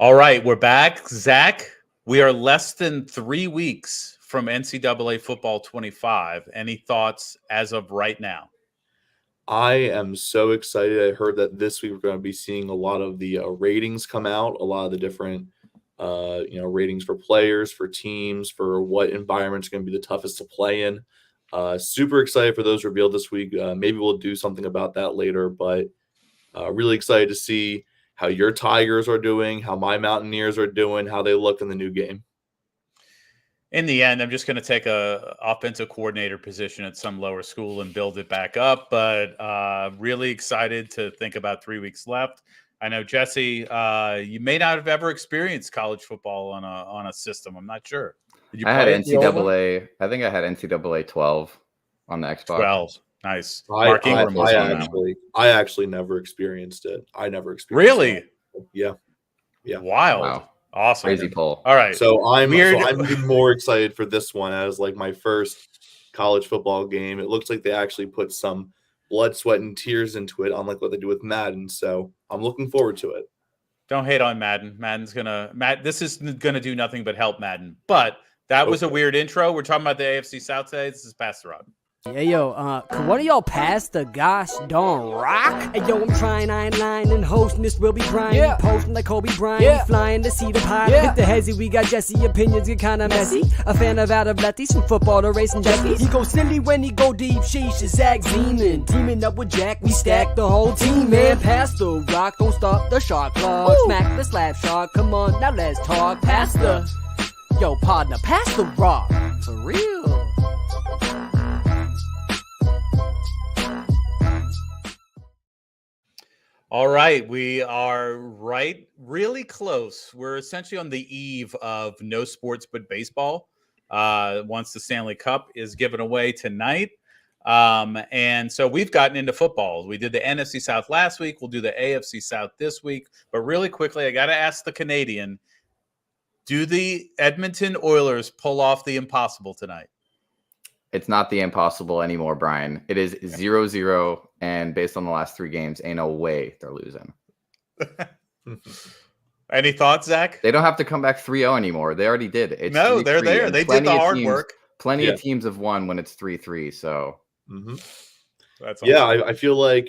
All right, we're back. Zach, we are less than 3 weeks from NCAA Football 25. Any thoughts as of right now? I am so excited. I heard that this week we're going to be seeing a lot of the ratings come out, a lot of the different, ratings for players, for teams, for what environment's going to be the toughest to play in. Super excited for those revealed this week. Maybe we'll do something about that later, but really excited to see how your Tigers are doing, how my Mountaineers are doing, how they look in the new game. In the end, I'm just going to take a offensive coordinator position at some lower school and build it back up. But really excited to think about 3 weeks left. I know, Jesse, you may not have ever experienced college football on a system. I'm not sure. Did you I had play NCAA. I think I had NCAA 12 on the Xbox. 12? Nice. Mark Ingram was on that one. I actually never experienced it. I never experienced Really? it. Yeah. Wild. Wow. Awesome. Crazy pull. All right. So I'm even more excited for this one as like my first college football game. It looks like they actually put some blood, sweat, and tears into it, unlike what they do with Madden. So I'm looking forward to it. Don't hate on Madden. This is gonna do nothing but help Madden. But that was a weird intro. We're talking about the AFC South today. This is Pastor Rod. Hey, yo, could one of y'all pass the gosh darn rock? Hey, yo, I'm trying, I ain't lying, and hosting this will be Brian. Posting like Kobe Bryant, flying to see the pie. Hit the hezzy, we got Jesse, opinions get kinda messy. A fan of out of lefties, from football to racing jackies. He go silly when he go deep, sheesh, is Zach Zeman. Teaming up with Jack, we stack the whole team, man. Pass the rock, don't stop the shot clock. Smack the slap shot, come on, now let's talk. Pass the, yo, partner, pass the rock, for real. All right, we are really close. We're essentially on the eve of no sports but baseball. Once the Stanley Cup is given away tonight. And so we've gotten into football. We did the NFC South last week. We'll do the AFC South this week. But really quickly, I got to ask the Canadian, do the Edmonton Oilers pull off the impossible tonight? It's not the impossible anymore, Brian. It is 0-0, and based on the last 3 games, ain't no way they're losing. Any thoughts, Zach? They don't have to come back 3-0 anymore. They already did. It's no, they're there. They did the hard work. Plenty of teams have won when it's 3-3. So, That's awesome. I feel like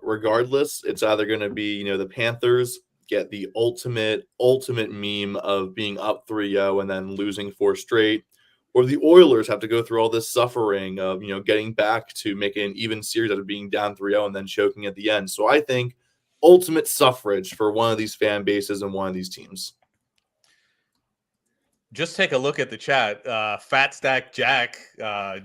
regardless, it's either going to be the Panthers get the ultimate meme of being up 3-0 and then losing 4 straight. Or the Oilers have to go through all this suffering of, getting back to making an even series out of being down 3-0 and then choking at the end. So I think ultimate suffrage for one of these fan bases and one of these teams. Just take a look at the chat. Fat Stack Jack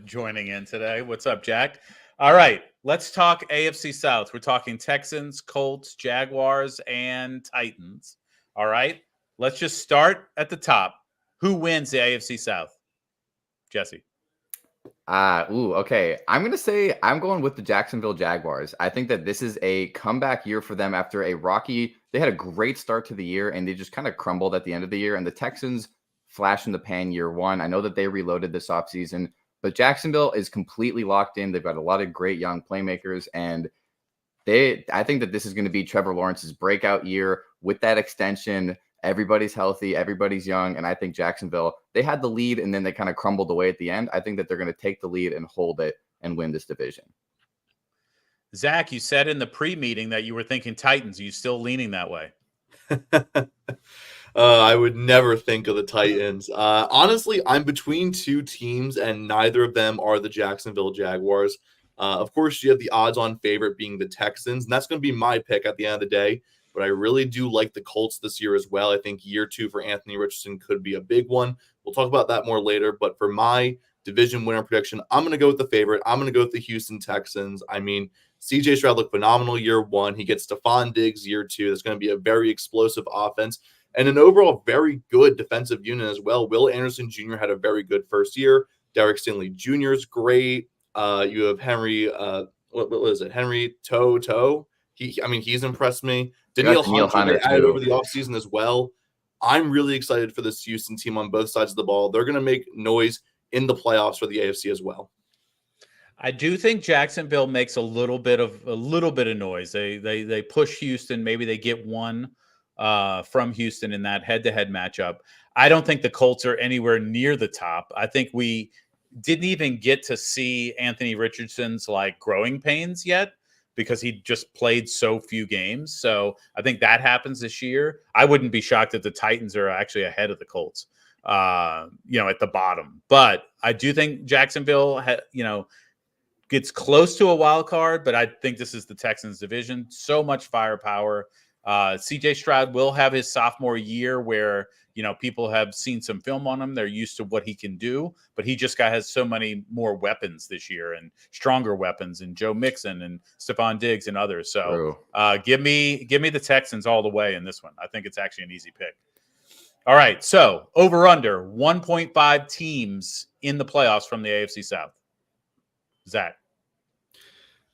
joining in today. What's up, Jack? All right, let's talk AFC South. We're talking Texans, Colts, Jaguars, and Titans. All right, let's just start at the top. Who wins the AFC South? Jesse. Okay. I'm going to say I'm going with the Jacksonville Jaguars. I think that this is a comeback year for them after they had a great start to the year and they just kind of crumbled at the end of the year. And the Texans flash in the pan year one. I know that they reloaded this offseason, but Jacksonville is completely locked in. They've got a lot of great young playmakers, and I think that this is going to be Trevor Lawrence's breakout year with that extension. Everybody's healthy, everybody's young, and I think Jacksonville, they had the lead and then they kind of crumbled away at the end. I think that they're going to take the lead and hold it and win this division. Zach, you said in the pre-meeting that you were thinking Titans. Are you still leaning that way? I would never think of the Titans. Honestly, I'm between 2 teams, and neither of them are the Jacksonville Jaguars. Of course, you have the odds-on favorite being the Texans, and that's going to be my pick at the end of the day. But I really do like the Colts this year as well. I think year 2 for Anthony Richardson could be a big one. We'll talk about that more later. But for my division winner prediction, I'm going to go with the favorite. I'm going to go with the Houston Texans. I mean, CJ Stroud looked phenomenal year 1. He gets Stephon Diggs year 2. That's going to be a very explosive offense and an overall very good defensive unit as well. Will Anderson Jr. had a very good first year. Derek Stingley Jr. is great. You have Henry, what was it? Henry Toe. He's impressed me. Danielle Hunter added over the offseason as well. I'm really excited for this Houston team on both sides of the ball. They're going to make noise in the playoffs for the AFC as well. I do think Jacksonville makes a little bit of noise. They push Houston. Maybe they get one from Houston in that head-to-head matchup. I don't think the Colts are anywhere near the top. I think we didn't even get to see Anthony Richardson's like growing pains yet because he just played so few games. So I think that happens this year. I wouldn't be shocked if the Titans are actually ahead of the Colts, at the bottom. But I do think Jacksonville, gets close to a wild card, but I think this is the Texans division. So much firepower. CJ Stroud will have his sophomore year where, people have seen some film on him. They're used to what he can do, but he just has so many more weapons this year and stronger weapons, and Joe Mixon and Stephon Diggs and others. So give me the Texans all the way in this one. I think it's actually an easy pick. All right. So over under 1.5 teams in the playoffs from the AFC South. Zach.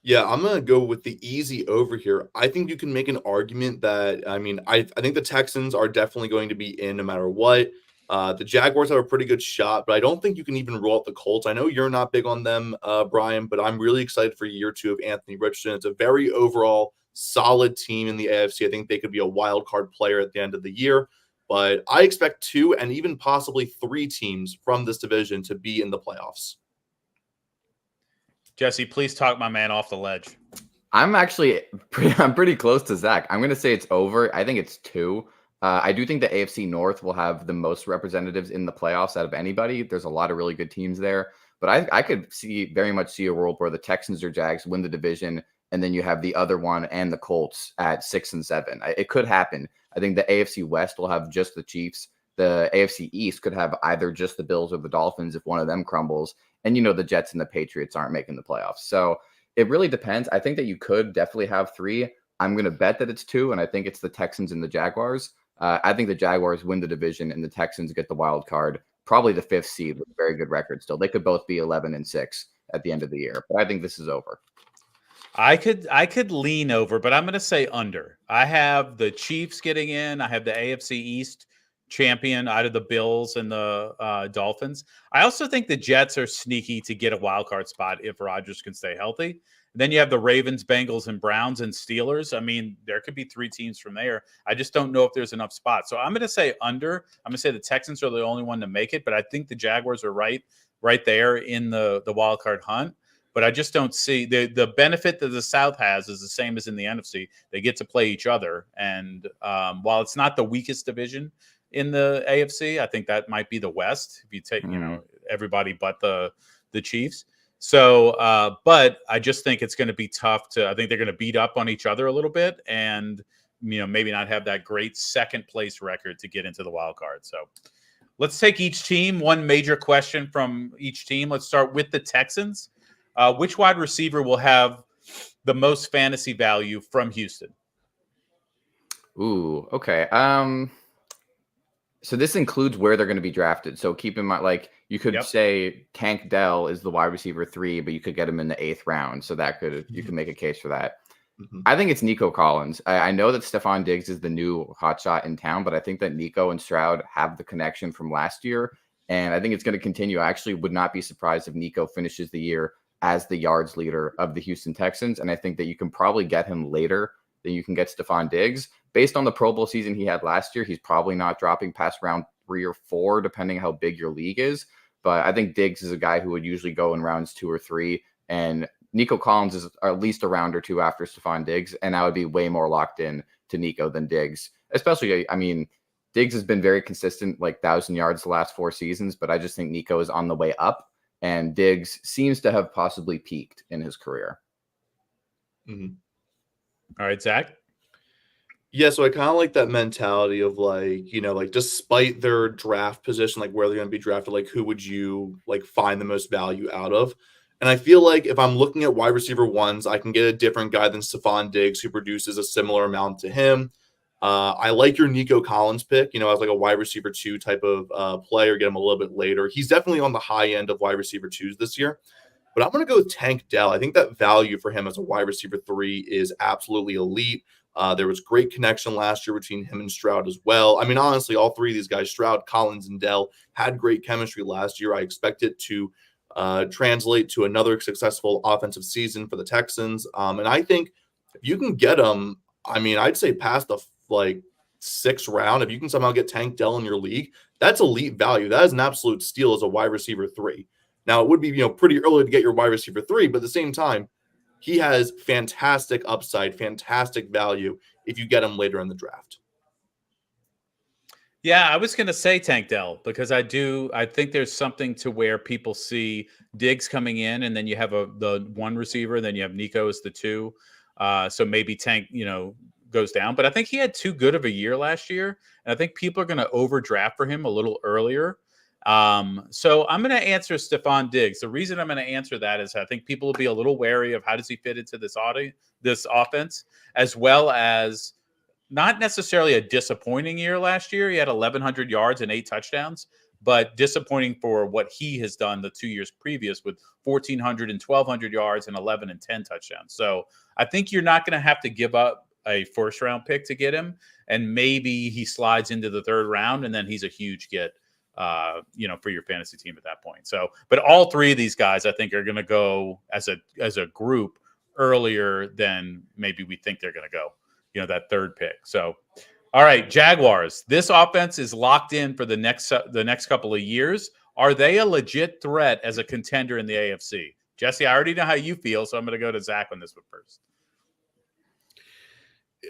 Yeah, I'm going to go with the easy over here. I think you can make an argument that, I think the Texans are definitely going to be in no matter what. The Jaguars have a pretty good shot, but I don't think you can even roll out the Colts. I know you're not big on them, Brian, but I'm really excited for year 2 of Anthony Richardson. It's a very overall solid team in the AFC. I think they could be a wild card player at the end of the year, but I expect 2 and even possibly 3 teams from this division to be in the playoffs. Jesse, please talk my man off the ledge. I'm pretty close to Zach. I'm going to say it's over. I think it's 2. I do think the AFC North will have the most representatives in the playoffs out of anybody. There's a lot of really good teams there, but I could very much see a world where the Texans or Jags win the division, and then you have the other one and the Colts at 6 and 7. It could happen. I think the AFC West will have just the Chiefs. The AFC East could have either just the Bills or the Dolphins if one of them crumbles. And, the Jets and the Patriots aren't making the playoffs. So it really depends. I think that you could definitely have 3. I'm going to bet that it's 2, and I think it's the Texans and the Jaguars. I think the Jaguars win the division and the Texans get the wild card, probably the 5th seed with a very good record still. They could both be 11 and 6 at the end of the year, but I think this is over. I could lean over, but I'm going to say under. I have the Chiefs getting in. I have the AFC East champion out of the Bills and the Dolphins. I also think the Jets are sneaky to get a wild card spot if Rodgers can stay healthy. Then you have the Ravens, Bengals, and Browns and Steelers. I mean, there could be 3 teams from there. I just don't know if there's enough spots. So I'm going to say under. I'm going to say the Texans are the only one to make it, but I think the Jaguars are right there in the wild card hunt. But I just don't see the benefit that the South has is the same as in the NFC. They get to play each other. And while it's not the weakest division in the AFC, I think that might be the West if you take everybody but the Chiefs. So, but I just think it's going to be tough I think they're going to beat up on each other a little bit, and maybe not have that great second place record to get into the wild card. So, let's take each team. One major question from each team. Let's start with the Texans. Which wide receiver will have the most fantasy value from Houston? Ooh, okay. So this includes where they're going to be drafted. So keep in mind, you could say Tank Dell is the wide receiver 3, but you could get him in the 8th round. So you can make a case for that. Mm-hmm. I think it's Nico Collins. I know that Stephon Diggs is the new hotshot in town, but I think that Nico and Stroud have the connection from last year. And I think it's going to continue. I actually would not be surprised if Nico finishes the year as the yards leader of the Houston Texans. And I think that you can probably get him later than you can get Stephon Diggs. Based on the Pro Bowl season he had last year, he's probably not dropping past round 3 or 4, depending how big your league is. But I think Diggs is a guy who would usually go in rounds 2 or 3. And Nico Collins is at least a round or 2 after Stephon Diggs. And I would be way more locked in to Nico than Diggs. Especially, Diggs has been very consistent, 1,000 yards the last 4 seasons. But I just think Nico is on the way up. And Diggs seems to have possibly peaked in his career. Mm-hmm. All right, Zach? Yeah, so I kind of like that mentality of despite their draft position, where they're going to be drafted, who would you find the most value out of? And I feel like if I'm looking at wide receiver 1s, I can get a different guy than Stephon Diggs who produces a similar amount to him. I like your Nico Collins pick, as a wide receiver 2 type of player, get him a little bit later. He's definitely on the high end of wide receiver 2s this year. But I'm going to go with Tank Dell. I think that value for him as a wide receiver 3 is absolutely elite. There was great connection last year between him and Stroud as well. Honestly, all 3 of these guys, Stroud, Collins, and Dell, had great chemistry last year. I expect it to translate to another successful offensive season for the Texans. And I think if you can get them, I'd say past the 6th round, if you can somehow get Tank Dell in your league, that's elite value. That is an absolute steal as a wide receiver 3. Now, it would be, pretty early to get your wide receiver 3, but at the same time, he has fantastic upside, fantastic value if you get him later in the draft. Yeah, I was going to say Tank Dell because I think there's something to where people see Diggs coming in, and then you have the one receiver, then you have Nico as the 2. So maybe Tank, goes down. But I think he had too good of a year last year, and I think people are going to overdraft for him a little earlier. So I'm going to answer Stephon Diggs. The reason I'm going to answer that is I think people will be a little wary of how does he fit into this offense, as well as not necessarily a disappointing year last year. He had 1,100 yards and 8 touchdowns, but disappointing for what he has done the 2 years previous with 1,400 and 1,200 yards and 11 and 10 touchdowns. So I think you're not going to have to give up a first-round pick to get him, and maybe he slides into the 3rd round, and then he's a huge get, for your fantasy team at that point. So, but all 3 of these guys, I think, are going to go as a group earlier than maybe we think they're going to go. That 3rd pick. So, all right, Jaguars. This offense is locked in for the next couple of years. Are they a legit threat as a contender in the AFC? Jesse, I already know how you feel, so I'm going to go to Zach on this one first.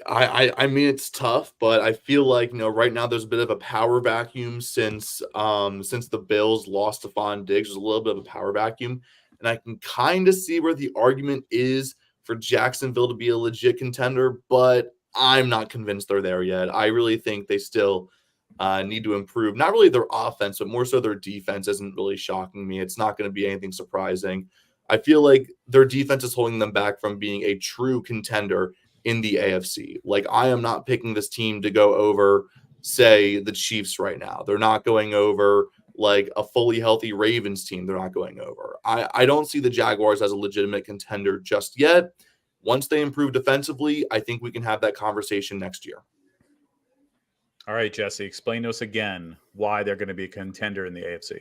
I mean, it's tough, but I feel like, right now there's a bit of a power vacuum since the Bills lost Stephon Diggs. There's a little bit of a power vacuum, and I can kind of see where the argument is for Jacksonville to be a legit contender, but I'm not convinced they're there yet. I really think they still need to improve. Not really their offense, but more so their defense isn't really shocking me. It's not going to be anything surprising. I feel like their defense is holding them back from being a true contender in the AFC. Like, I am not picking this team to go over, say, the Chiefs right now. They're not going over like a fully healthy Ravens team. They're not going over. I don't see the Jaguars as a legitimate contender just yet. Once they improve defensively, I think we can have that conversation next year. All right, Jesse, explain to us again why they're going to be a contender in the AFC.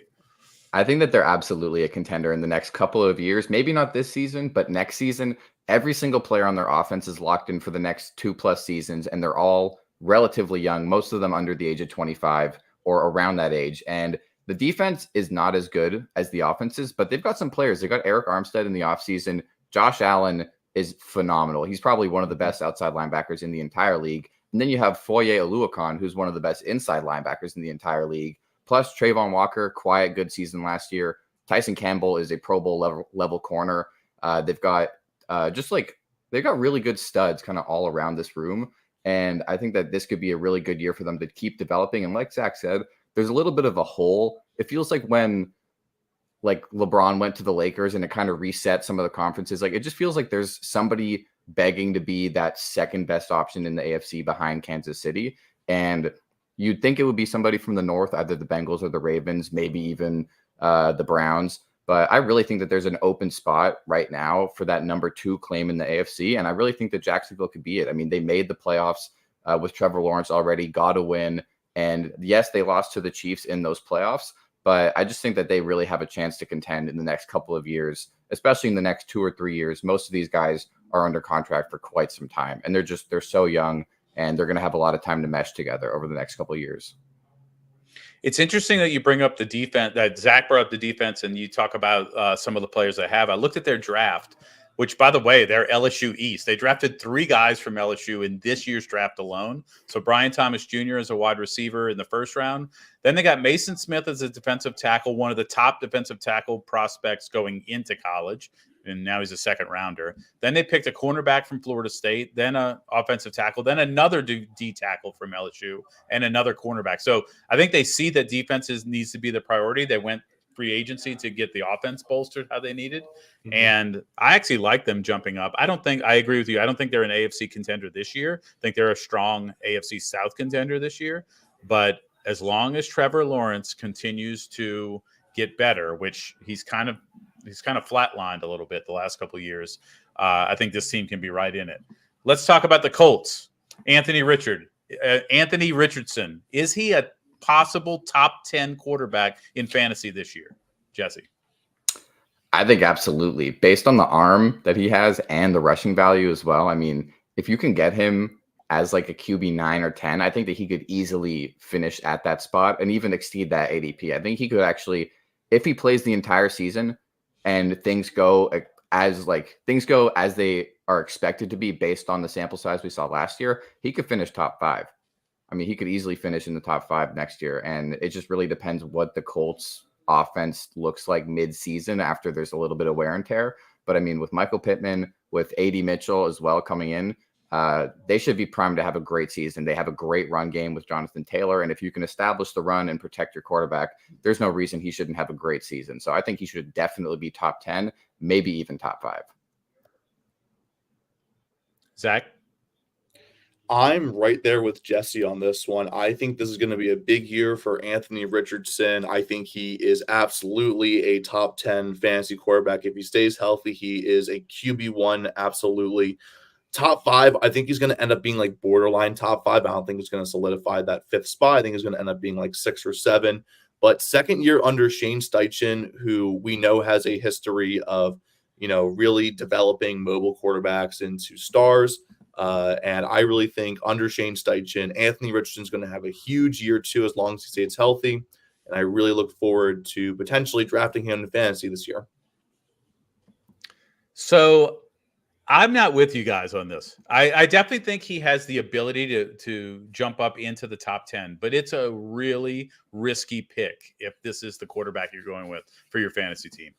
I think that they're absolutely a contender in the next couple of years. Maybe not this season, but next season. Every single player on their offense is locked in for the next 2+ seasons, and they're all relatively young, most of them under the age of 25 or around that age. And the defense is not as good as the offense is, but they've got some players. They got Eric Armstead in the offseason. Josh Allen is phenomenal. He's probably one of the best outside linebackers in the entire league. And then you have Foye Oluokun, who's one of the best inside linebackers in the entire league. Plus Trayvon Walker, quiet, good season last year. Tyson Campbell is a Pro Bowl level corner. They've got they've got really good studs kind of all around this room. And I think that this could be a really good year for them to keep developing. And like Zach said, there's a little bit of a hole. It feels like when LeBron went to the Lakers and it kind of reset some of the conferences. Like, it just feels like there's somebody begging to be that second best option in the AFC behind Kansas City. And you'd think it would be somebody from the North, either the Bengals or the Ravens, maybe even the Browns. But I really think that there's an open spot right now for that number 2 claim in the AFC. And I really think that Jacksonville could be it. I mean, they made the playoffs with Trevor Lawrence already, got a win. And yes, they lost to the Chiefs in those playoffs, but I just think that they really have a chance to contend in the next couple of years, especially in the next 2 or 3 years. Most of these guys are under contract for quite some time, and they're so young, and they're going to have a lot of time to mesh together over the next couple of years. It's interesting that you bring up the defense, that Zach brought up the defense, and you talk about some of the players they have. I looked at their draft, which, by the way, they're LSU East. They drafted 3 guys from LSU in this year's draft alone. So Brian Thomas Jr. is a wide receiver in the 1st round. Then they got Mason Smith as a defensive tackle, one of the top defensive tackle prospects going into college. And now he's a 2nd rounder. Then they picked a cornerback from Florida State, then an offensive tackle, then another D tackle from LSU, and another cornerback. So I think they see that defenses needs to be the priority. They went free agency to get the offense bolstered how they needed. Mm-hmm. And I actually like them jumping up. I agree with you. I don't think they're an AFC contender this year. I think they're a strong AFC South contender this year. But as long as Trevor Lawrence continues to get better, which he's kind of flatlined a little bit the last couple of years, I think this team can be right in it. Let's talk about the Colts. Anthony Richardson. Is he a possible top 10 quarterback in fantasy this year, Jesse? I think absolutely. Based on the arm that he has and the rushing value as well. I mean, if you can get him as like a QB 9 or 10, I think that he could easily finish at that spot and even exceed that ADP. I think he could actually, if he plays the entire season and things go as they are expected to be based on the sample size we saw last year, he could finish top 5. I mean, he could easily finish in the top 5 next year. And it just really depends what the Colts offense looks like mid-season after there's a little bit of wear and tear. But I mean, with Michael Pittman, with AD Mitchell as well coming in, they should be primed to have a great season. They have a great run game with Jonathan Taylor. And if you can establish the run and protect your quarterback, there's no reason he shouldn't have a great season. So I think he should definitely be top 10, maybe even top 5. Zach? I'm right there with Jesse on this one. I think this is going to be a big year for Anthony Richardson. I think he is absolutely a top 10 fantasy quarterback. If he stays healthy, he is a QB1, absolutely. Top 5, I think he's going to end up being like borderline top 5. I don't think he's going to solidify that 5th spot. I think he's going to end up being like 6 or 7. But second year under Shane Steichen, who we know has a history of, really developing mobile quarterbacks into stars. And I really think under Shane Steichen, Anthony Richardson's going to have a huge year too, as long as he stays healthy. And I really look forward to potentially drafting him in fantasy this year. So I'm not with you guys on this. I definitely think he has the ability to jump up into the top 10, but it's a really risky pick if this is the quarterback you're going with for your fantasy team.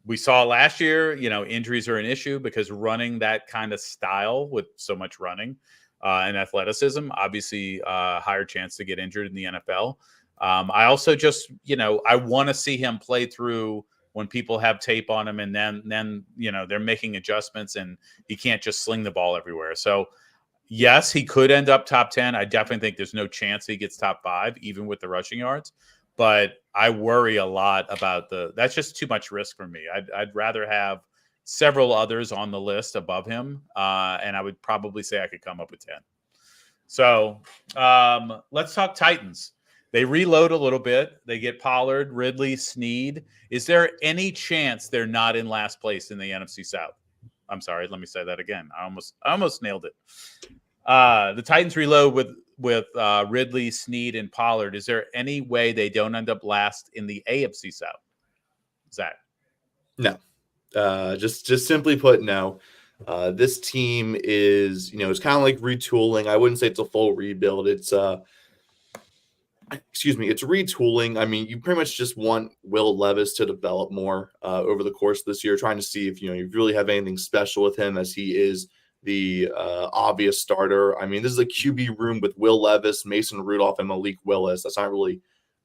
We saw last year, injuries are an issue because running that kind of style with so much running and athleticism, obviously higher chance to get injured in the NFL. I also just, I want to see him play through when people have tape on him and then they're making adjustments and he can't just sling the ball everywhere. So yes, he could end up top 10. I definitely think there's no chance he gets top 5, even with the rushing yards. But I worry a lot about that's just too much risk for me. I'd rather have several others on the list above him. And I would probably say I could come up with 10. So let's talk Titans. They reload a little bit. They get Pollard, Ridley, Snead. Is there any chance they're not in last place in the NFC South? I'm sorry. Let me say that again. I almost nailed it. The Titans reload with Ridley, Snead, and Pollard. Is there any way they don't end up last in the AFC South? Zach? No. Just simply put, no. This team is, it's kind of like retooling. I wouldn't say it's a full rebuild. It's retooling. I mean, you pretty much just want Will Levis to develop more over the course of this year, trying to see if, you really have anything special with him, as he is the obvious starter. I mean, this is a QB room with Will Levis, Mason Rudolph, and Malik Willis. That's not really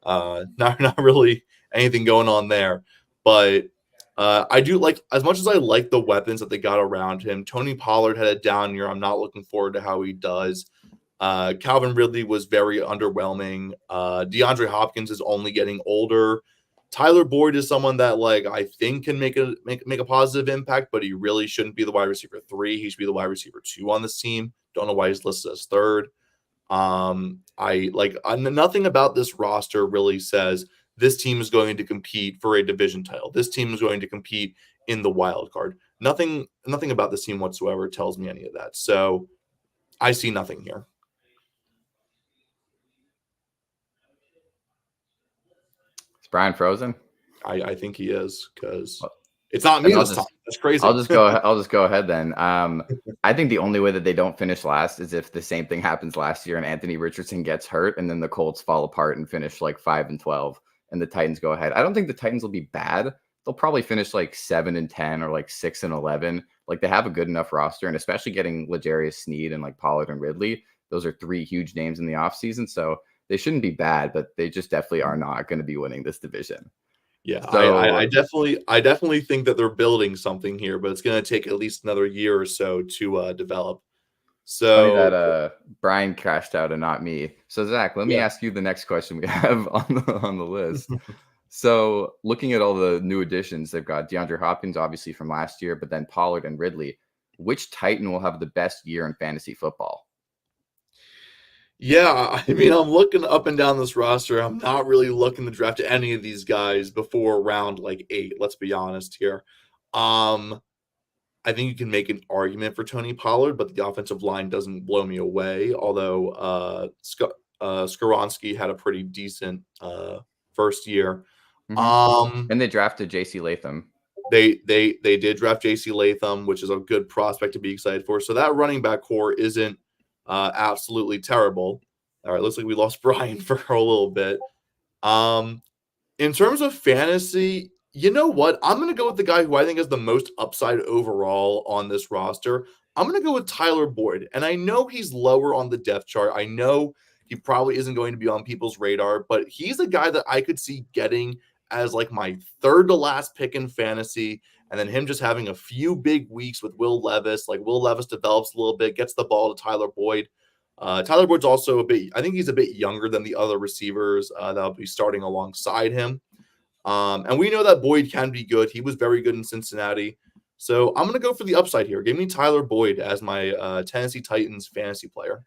not really anything going on there. But I do like, as much as I like the weapons that they got around him, Tony Pollard had a down year. I'm not looking forward to how he does. Calvin Ridley was very underwhelming. DeAndre Hopkins is only getting older. Tyler Boyd is someone that, I think can make a positive impact, but he really shouldn't be the wide receiver 3. He should be the wide receiver 2 on this team. Don't know why he's listed as 3rd. Nothing about this roster really says this team is going to compete for a division title. This team is going to compete in the wild card. Nothing about this team whatsoever tells me any of that. So I see nothing here. Is Brian frozen? I think he is, because it's not me this time. That's crazy. I'll just go ahead then. I think the only way that they don't finish last is if the same thing happens last year and Anthony Richardson gets hurt and then the Colts fall apart and finish 5-12 and the Titans go ahead. I don't think the Titans will be bad. They'll probably finish 7-10 or 6-11. They have a good enough roster, and especially getting L'Jarius Sneed and Pollard and Ridley. Those are 3 huge names in the offseason. So they shouldn't be bad, but they just definitely are not going to be winning this division. Yeah, so, I definitely think that they're building something here, but it's going to take at least another year or so to develop. So that Brian crashed out and not me. So Zach, let me ask you the next question we have on the list. So looking at all the new additions, they've got DeAndre Hopkins, obviously from last year, but then Pollard and Ridley. Which Titan will have the best year in fantasy football? Yeah, I mean, I'm looking up and down this roster. I'm not really looking to draft any of these guys before round 8. Let's be honest here. I I think you can make an argument for Tony Pollard, but the offensive line doesn't blow me away. Although Skoronski had a pretty decent first year. And they drafted J.C. Latham. They did draft J.C. Latham, which is a good prospect to be excited for. So that running back core isn't absolutely terrible. All right, looks like we lost Brian for a little bit. In terms of fantasy, you know what? I'm going to go with the guy who I think has the most upside overall on this roster. I'm going to go with Tyler Boyd. And I know he's lower on the depth chart. I know he probably isn't going to be on people's radar, but he's a guy that I could see getting as like my third to last pick in fantasy. And then him just having a few big weeks with Will Levis. Like Will Levis develops a little bit, gets the ball to Tyler Boyd. Tyler Boyd's also I think he's a bit younger than the other receivers that'll be starting alongside him. And we know that Boyd can be good. He was very good in Cincinnati. So I'm going to go for the upside here. Give me Tyler Boyd as my Tennessee Titans fantasy player.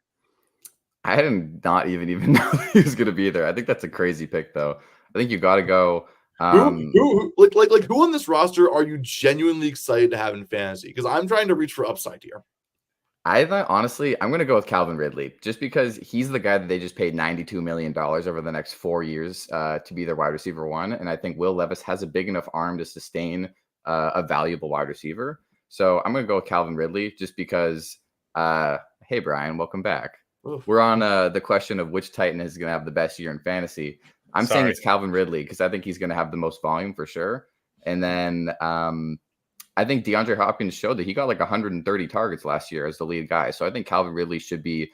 I did not even know he was going to be there. I think that's a crazy pick, though. I think you got to go. Who on this roster are you genuinely excited to have in fantasy? Because I'm trying to reach for upside here. Honestly, I'm going to go with Calvin Ridley just because he's the guy that they just paid $92 million over the next 4 years to be their wide receiver one. And I think Will Levis has a big enough arm to sustain a valuable wide receiver. So I'm going to go with Calvin Ridley just because, hey, Brian, welcome back. Oof. We're on the question of which Titan is going to have the best year in fantasy. I'm saying it's Calvin Ridley because I think he's going to have the most volume for sure. And then I think DeAndre Hopkins showed that he got like 130 targets last year as the lead guy. So I think Calvin Ridley should definitely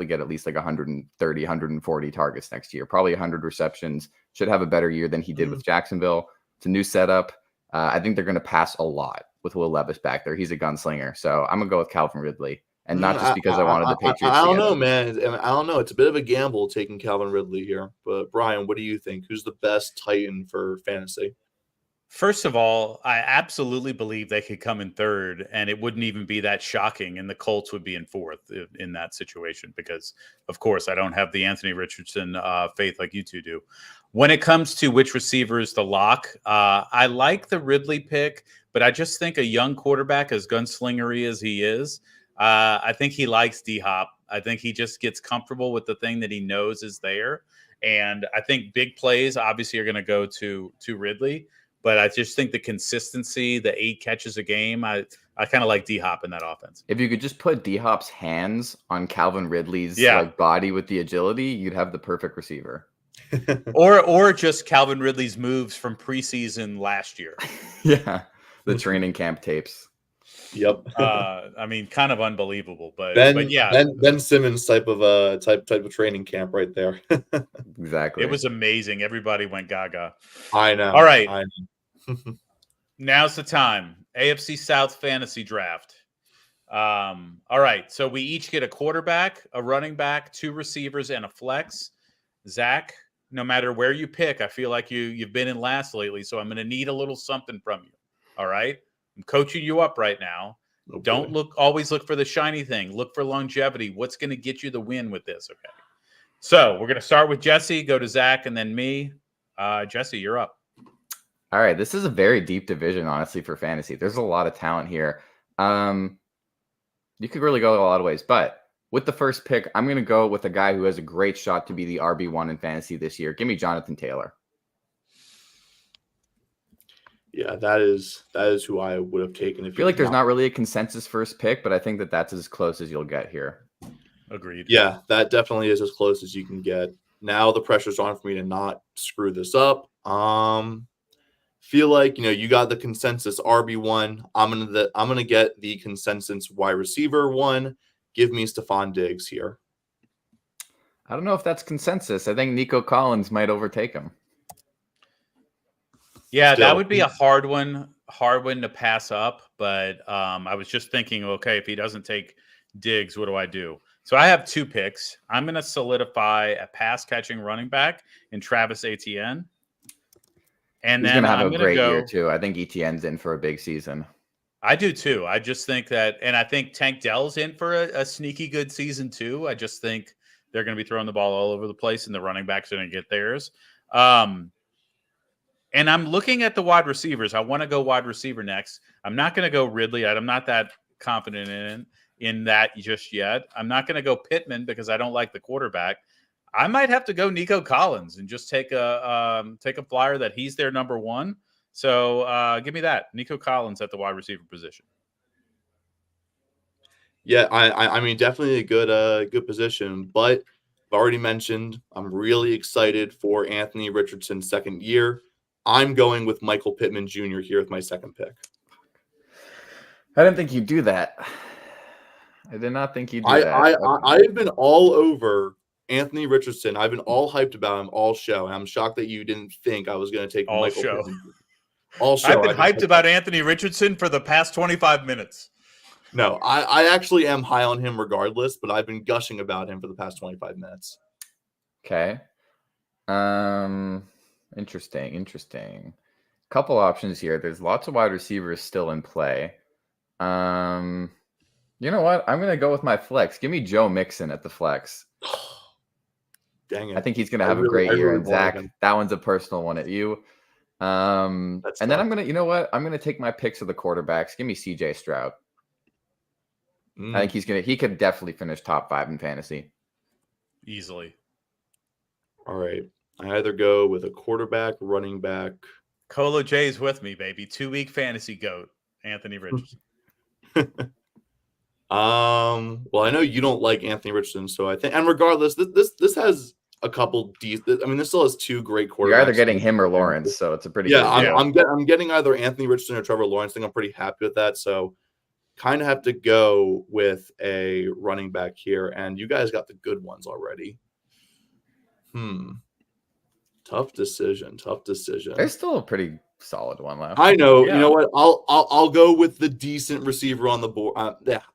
get at least like 130, 140 targets next year, probably 100 receptions, should have a better year than he did with Jacksonville. It's a new setup. I think they're going to pass a lot with Will Levis back there. He's a gunslinger. So I'm going to go with Calvin Ridley. And not just because I wanted the Patriots. I don't know, man. I don't know. It's a bit of a gamble taking Calvin Ridley here. But Brian, what do you think? Who's the best Titan for fantasy? First of all, I absolutely believe they could come in third, and it wouldn't even be that shocking, and the Colts would be in fourth in that situation because, of course, I don't have the Anthony Richardson faith like you two do. When it comes to which receiver is the lock, I like the Ridley pick, but I just think a young quarterback, as gunslingery as he is, I think he likes D-Hop. I think he just gets comfortable with the thing that he knows is there, and I think big plays obviously are going to go to Ridley. But I just think the consistency, the 8 catches a game, I kind of like D-Hop in that offense. If you could just put D-Hop's hands on Calvin Ridley's body with the agility, you'd have the perfect receiver. or just Calvin Ridley's moves from preseason last year. Yeah, the training camp tapes. Yep. I mean, kind of unbelievable, but yeah, Ben Simmons type of training camp right there. Exactly. It was amazing. Everybody went gaga. I know. All right. I know. Now's the time. AFC South fantasy draft. All right. So we each get a quarterback, a running back, 2 receivers, and a flex. Zach, no matter where you pick, I feel like you've been in last lately, so I'm going to need a little something from you. All right. I'm coaching you up right now. Oh, Don't always look for the shiny thing. Look for longevity. What's going to get you the win with this? Okay. So we're going to start with Jesse, go to Zach, and then me. Jesse, you're up. All right. This is a very deep division, honestly, for fantasy. There's a lot of talent here. You could really go a lot of ways, but with the first pick, I'm going to go with a guy who has a great shot to be the RB1 in fantasy this year. Give me Jonathan Taylor. Yeah, that is who I would have taken. I feel like there's not really a consensus first pick, but I think that's as close as you'll get here. Agreed. Yeah, that definitely is as close as you can get. Now the pressure's on for me to not screw this up. Feel like you got the consensus RB1. I'm gonna get the consensus wide receiver 1. Give me Stephon Diggs here. I don't know if that's consensus. I think Nico Collins might overtake him. Yeah, that would be a hard one to pass up. But I was just thinking, okay, if he doesn't take Diggs, what do I do? So I have 2 picks. I'm going to solidify a pass-catching running back in Travis Etienne. And he's then going to have a great year, too. I think Etienne's in for a big season. I do, too. I just think that – and I think Tank Dell's in for a sneaky good season, too. I just think they're going to be throwing the ball all over the place, and the running backs are going to get theirs. And And I'm looking at the wide receivers. I want to go wide receiver next. I'm not going to go Ridley. I'm not that confident in that just yet. I'm not going to go Pittman because I don't like the quarterback. I might have to go Nico Collins and just take a flyer that he's their number one. So give me that. Nico Collins at the wide receiver position. Yeah, I mean, definitely a good position. But I've already mentioned I'm really excited for Anthony Richardson's second year. I'm going with Michael Pittman Jr. here with my second pick. I didn't think you'd do that. I did not think you'd do that. I've been all over Anthony Richardson. I've been all hyped about him all show, and I'm shocked that you didn't think I was going to take all Michael show. Pittman. All show. I've been hyped about Anthony Richardson for the past 25 minutes. No, I actually am high on him regardless, but I've been gushing about him for the past 25 minutes. Okay. Interesting. Couple options here. There's lots of wide receivers still in play. You know what? I'm going to go with my flex. Give me Joe Mixon at the flex. Dang it. I think he's going to have a great year. And Zach, that one's a personal one at you. And then I'm going to, you know what? I'm going to take my picks of the quarterbacks. Give me CJ Stroud. I think he could definitely finish top 5 in fantasy. Easily. All right. I either go with a quarterback, running back. Colo J's with me, baby. 2-week fantasy goat, Anthony Richardson. Well, I know you don't like Anthony Richardson, so I think, and regardless, this has a couple decent. I mean, this still has 2 great quarterbacks. You're either getting him or Lawrence, so it's a pretty good deal. I'm getting either Anthony Richardson or Trevor Lawrence. I think I'm pretty happy with that. So, kind of have to go with a running back here, and you guys got the good ones already. Tough decision. There's still a pretty solid one left. I know. Yeah. You know what? I'll go with the decent receiver on the board.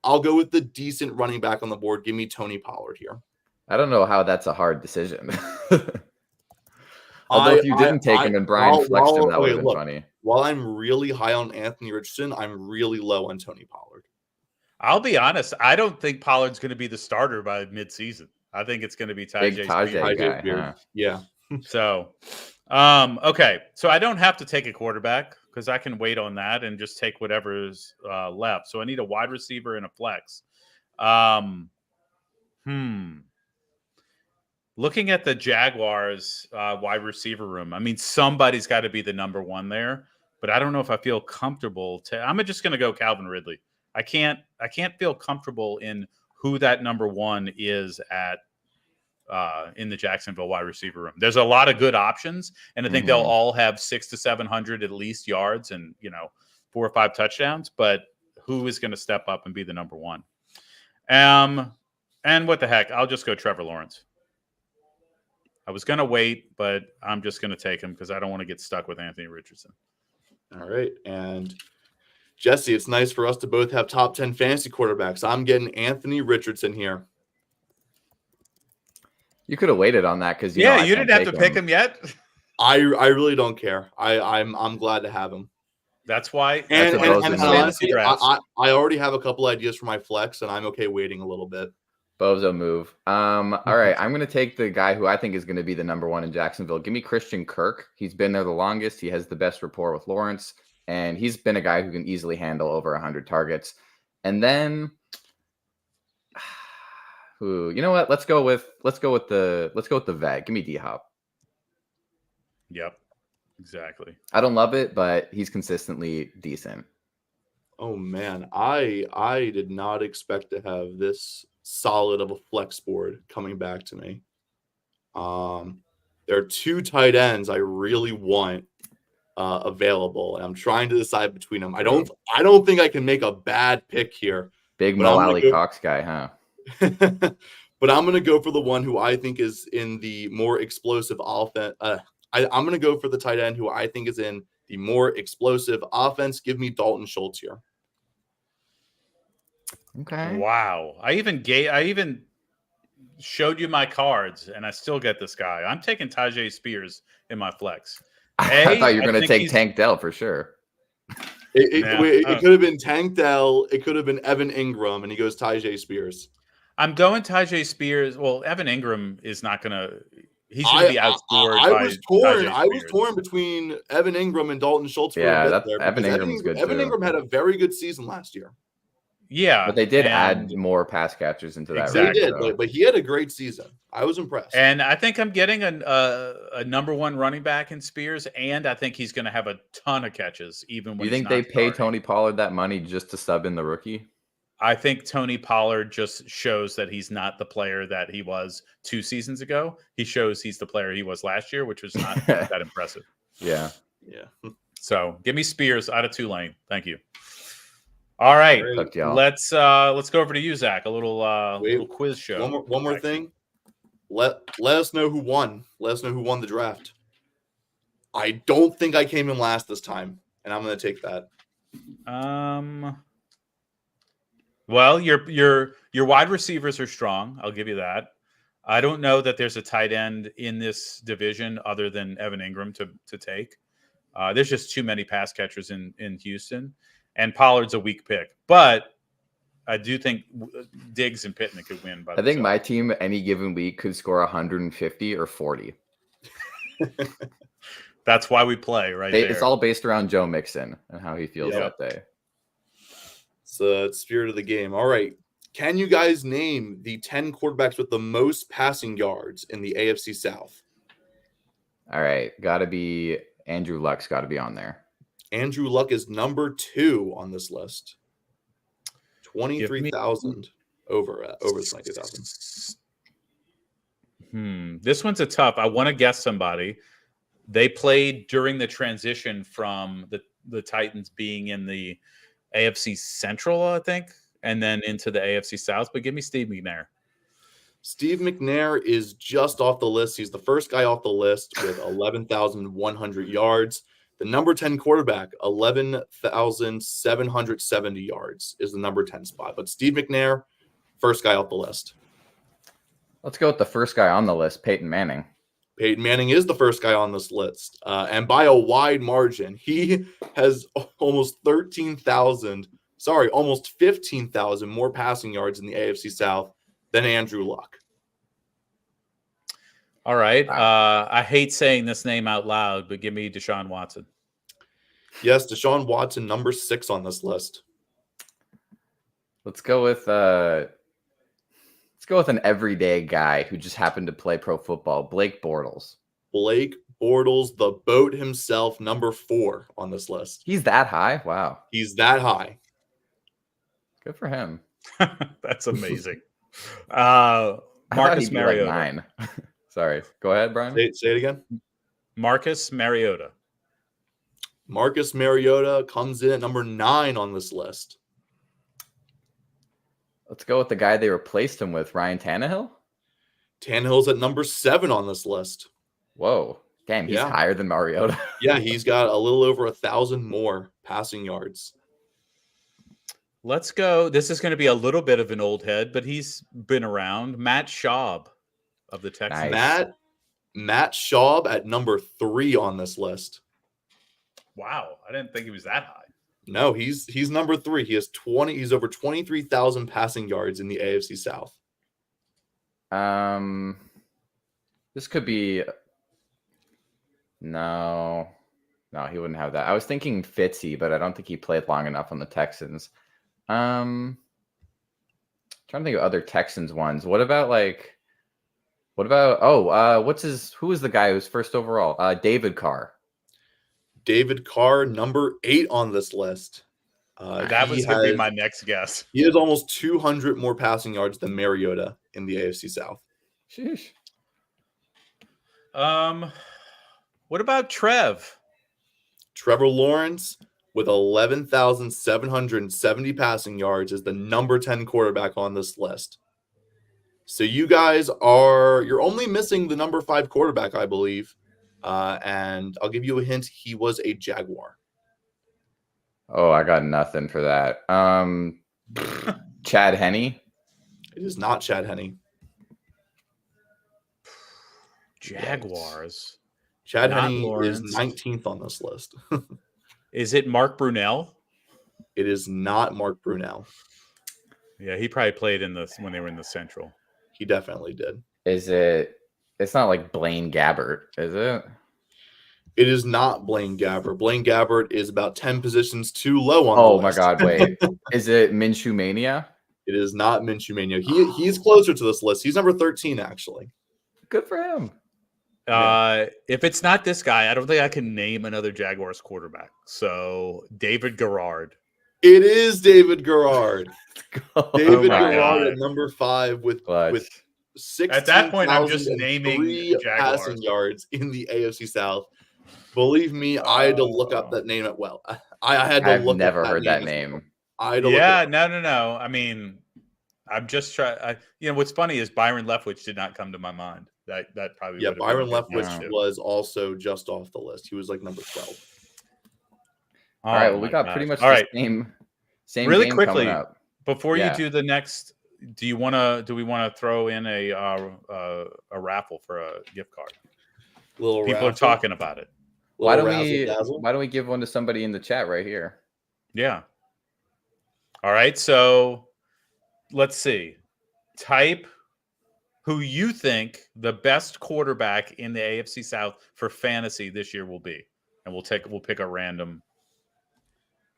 I'll go with the decent running back on the board. Give me Tony Pollard here. I don't know how that's a hard decision. Although if you didn't take him and Brian flexed him, that would have been funny. While I'm really high on Anthony Richardson, I'm really low on Tony Pollard. I'll be honest. I don't think Pollard's going to be the starter by midseason. I think it's going to be Tajay guy. Huh? Yeah. So, okay. So I don't have to take a quarterback because I can wait on that and just take whatever's left. So I need a wide receiver and a flex. Looking at the Jaguars wide receiver room, I mean, somebody's got to be the number one there, but I don't know if I feel comfortable I'm just going to go Calvin Ridley. I can't feel comfortable in who that number one is at in the Jacksonville wide receiver room. There's a lot of good options, and I think they'll all have 600 to 700 at least yards and 4 or 5 touchdowns. But who is going to step up and be the number one? And what the heck? I'll just go Trevor Lawrence. I was going to wait, but I'm just going to take him because I don't want to get stuck with Anthony Richardson. All right. And Jesse, it's nice for us to both have top 10 fantasy quarterbacks. I'm getting Anthony Richardson here. You could have waited on that because you didn't have to pick him yet. I really don't care. I'm glad to have him. That's why. And honestly, I already have a couple ideas for my flex, and I'm okay waiting a little bit. Bozo move. All right, I'm going to take the guy who I think is going to be the number one in Jacksonville. Give me Christian Kirk. He's been there the longest. He has the best rapport with Lawrence, and he's been a guy who can easily handle over 100 targets. And then, you know what? Let's go with the vet. Give me D-Hop. Yep, exactly. I don't love it, but he's consistently decent. Oh man, I did not expect to have this solid of a flex board coming back to me. There are 2 tight ends I really want available, and I'm trying to decide between them. I don't think I can make a bad pick here. Big Mo Alley Cox guy, huh? But I'm going to go for the one who I think is in the more explosive offense. I'm going to go for the tight end who I think is in the more explosive offense. Give me Dalton Schultz here. Okay. Wow. I even showed you my cards, and I still get this guy. I'm taking Tajay Spears in my flex. I thought you were going to take Tank Dell for sure. It could have been Tank Dell. It could have been Evan Ingram, and he goes Tajay Spears. I'm going Tajay Spears. Well, Evan Ingram is not going to he's going to be outscored by Najee I was Spears. torn between Evan Ingram and Dalton Schultz for Yeah, a bit that there. Evan because Ingram's good Evan too. Ingram had a very good season last year. Yeah, But they did add and- more pass catchers into that. Exactly. They rank, did, so. but he had a great season. I was impressed. And I think I'm getting a number one running back in Spears, and I think he's going to have a ton of catches, even Do when you think he's they not pay starting. Tony Pollard that money just to sub in the rookie? I think Tony Pollard just shows that he's not the player that he was 2 seasons ago. He shows he's the player he was last year, which was not that impressive. Yeah. Yeah. So give me Spears out of Tulane. Thank you. All right, Great. Hooked y'all. let's go over to you, Zach. A little Wait, little quiz show. One more thing. Let us know who won. Let us know who won the draft. I don't think I came in last this time, and I'm going to take that. Well, your wide receivers are strong. I'll give you that. I don't know that there's a tight end in this division other than Evan Ingram to take. There's just too many pass catchers in Houston, and Pollard's a weak pick. But I do think Diggs and Pittman could win. I think my team any given week could score 150 or 40. That's why we play right there. It's all based around Joe Mixon and how he feels that day. It's the spirit of the game. All right. Can you guys name the 10 quarterbacks with the most passing yards in the AFC South? All right. Got to be Andrew Luck's got to be on there. Andrew Luck is number 2 on this list. 23,000 over 22,000. This one's a tough. I want to guess somebody. They played during the transition from the Titans being in the AFC Central, I think, and then into the AFC South. But give me Steve McNair. Steve McNair is just off the list. He's the first guy off the list with 11,100 yards. The number 10 quarterback, 11,770 yards is the number 10 spot. But Steve McNair, first guy off the list. Let's go with the first guy on the list, Peyton Manning. Peyton Manning is the first guy on this list. And by a wide margin, he has almost 15,000 more passing yards in the AFC South than Andrew Luck. All right. I hate saying this name out loud, but give me Deshaun Watson. Yes, Deshaun Watson, number 6 on this list. Let's go with an everyday guy who just happened to play pro football, Blake Bortles. Blake Bortles, the boat himself, number 4 on this list. He's that high? Wow. He's that high. Good for him. That's amazing. I thought Marcus he'd be Mariota. like 9. Sorry. Go ahead, Brian. Say it again. Marcus Mariota. Marcus Mariota comes in at number 9 on this list. Let's go with the guy they replaced him with, Ryan Tannehill. Tannehill's at number 7 on this list. Whoa. Damn, he's higher than Mariota. Yeah, he's got a little over 1,000 more passing yards. Let's go. This is going to be a little bit of an old head, but he's been around. Matt Schaub of the Texans. Nice. Matt Schaub at number 3 on this list. Wow, I didn't think he was that high. No, he's number 3. He's over 23,000 passing yards in the AFC South. This could be no, he wouldn't have that. I was thinking Fitzy, but I don't think he played long enough on the Texans. Trying to think of other Texans ones. Who is the guy who's first overall? David Carr. David Carr, number 8 on this list. That was going to be my next guess. He has almost 200 more passing yards than Mariota in the AFC South. Sheesh. What about Trev? Trevor Lawrence with 11,770 passing yards is the number 10 quarterback on this list. So you guys you're only missing the number 5 quarterback, I believe. And I'll give you a hint. He was a Jaguar. Oh, I got nothing for that. Chad Henne. It is not Chad Henne. Jaguars. Chad Not Henne Lawrence. is 19th on this list. Is it Mark Brunell? It is not Mark Brunell. Yeah, he probably played when they were in the Central. He definitely did. Is it It's not like Blaine Gabbert, is it? It is not Blaine Gabbert. Blaine Gabbert is about 10 positions too low on the Oh my list. God! Wait, is it Minshew Mania? It is not Minshew Mania. He's closer to this list. He's number 13, actually. Good for him. If it's not this guy, I don't think I can name another Jaguars quarterback. So David Garrard. It is David Garrard. David my Garrard God. at number 5 with Clutch. 16,003 At that point, I'm just naming Jaguars. passing yards in the AFC South. Believe me, I had to look up that name. I had to I've look. never up heard that as name. well. I had to Yeah, look it up. no. I mean, I'm just trying. What's funny is Byron Leftwich did not come to my mind. That probably Yeah, would have Byron been a good Leftwich guess, too. was also just off the list. He was like number 12. All right, Oh well, we my got gosh. pretty much All the right. same Really game quickly, coming up. Before Yeah. you do the next, do we want to throw in a raffle for a gift card? Little People are razzle, talking about it. Why little don't we razzle-dazzle. why don't we give one to somebody in the chat right here? Yeah. All right. So let's see. Type who you think the best quarterback in the AFC South for fantasy this year will be, and we'll pick a random.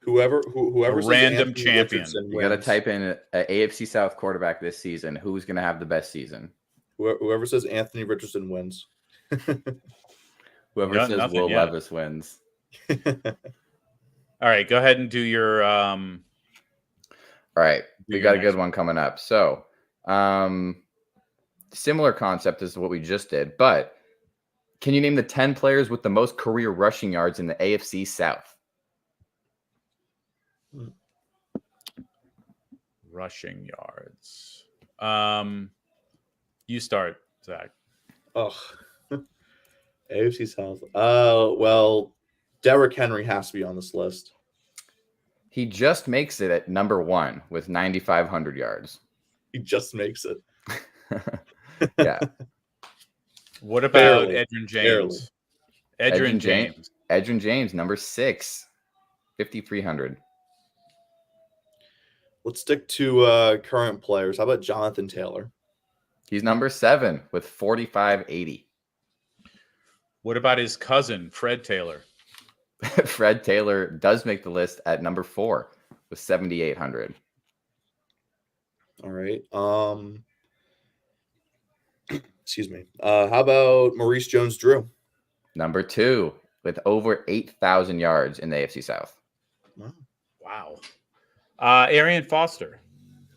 Whoever A says random Anthony champion. Richardson You got to wins. type in a AFC South quarterback this season. Who's going to have the best season? Whoever says Anthony Richardson wins. Whoever Yeah, says nothing Will yet. Levis wins. All right, go ahead and do your. All right, we your got a next good one coming up. So, similar concept as what we just did, but can you name the 10 players with the most career rushing yards in the AFC South? Rushing yards. You start, Zach. Oh, AFC South. Well, Derrick Henry has to be on this list. He just makes it at number 1 with 9,500 yards. He just makes it. Yeah. What about Barely. Edgerrin James? Edgerrin James. Edgerrin James, number 6, 5,300. Let's stick to current players. How about Jonathan Taylor? He's number 7 with 4,580. What about his cousin, Fred Taylor? Fred Taylor does make the list at number 4 with 7,800. All right. Excuse me. How about Maurice Jones-Drew? Number 2 with over 8,000 yards in the AFC South. Wow. Arian Foster.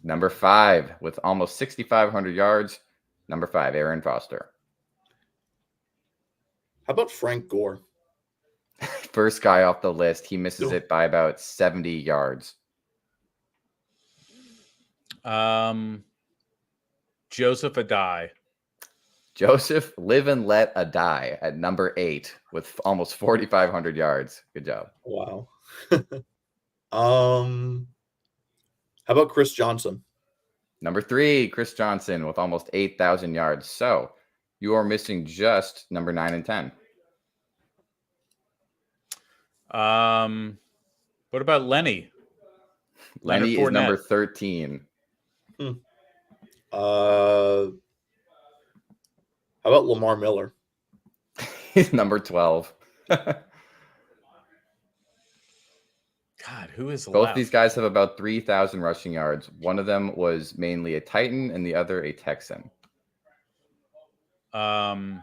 Number 5 with almost 6,500 yards. Number 5, Aaron Foster. How about Frank Gore? First guy off the list. He misses Oh. it by about 70 yards. Joseph Adai. Joseph Live and Let a Die at number 8 with almost 4,500 yards. Good job. Wow. How about Chris Johnson? Number 3, Chris Johnson with almost 8,000 yards. So you are missing just number 9 and 10. What about Lenny? Lenny Leonard is number Fournette. 13. How about Lamar Miller? He's number 12. God, who is Both left? these guys have about 3,000 rushing yards. One of them was mainly a Titan and the other a Texan. Dominic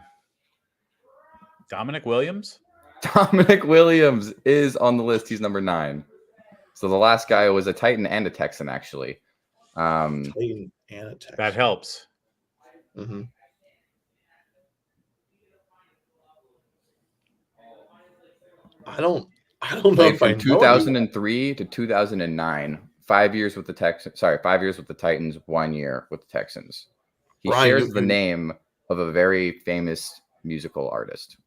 Williams. Dominic Williams is on the list. He's number 9. So the last guy was a Titan and a Texan, actually. Titan and a Texan. That helps. Mm-hmm. I don't know Played if I from know 2003 to 2009. 5 years with the Texans. Sorry, 5 years with the Titans, 1 year with the Texans. He Brian, shares you- the name of a very famous musical artist.